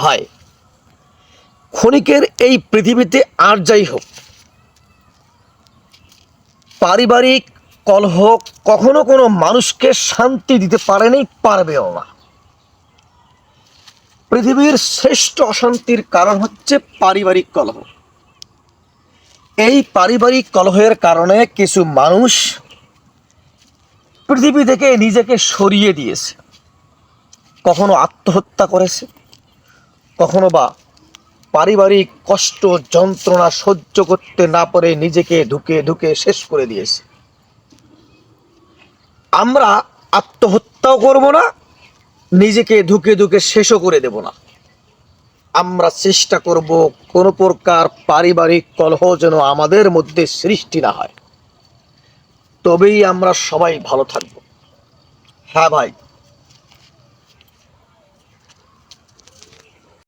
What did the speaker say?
হয়। ক্ষণিকের এই পৃথিবীতে আর যাই হোক, পারিবারিক কলহ কখনো কোনো মানুষকে শান্তি দিতে পারেনি, পারবেও না। পৃথিবীর শ্রেষ্ঠ অশান্তির কারণ হচ্ছে পারিবারিক কলহ। এই পারিবারিক কলহের কারণে কিছু মানুষ পৃথিবী থেকে নিজেকে সরিয়ে দিয়েছে, কখনো আত্মহত্যা করেছে, কখনো বা পারিবারিক কষ্ট যন্ত্রণা সহ্য করতে না পারে নিজেকে ঢুকে ঢুকে শেষ করে দিয়েছে। আমরা আত্মহত্যাও করব না, নিজেকে ঢুকে ঢুকে শেষও করে দেব না। আমরা চেষ্টা করব কোনো প্রকার পারিবারিক কলহ যেন আমাদের মধ্যে সৃষ্টি না হয়, তবেই আমরা সবাই ভালো থাকব। হ্যাঁ ভাই,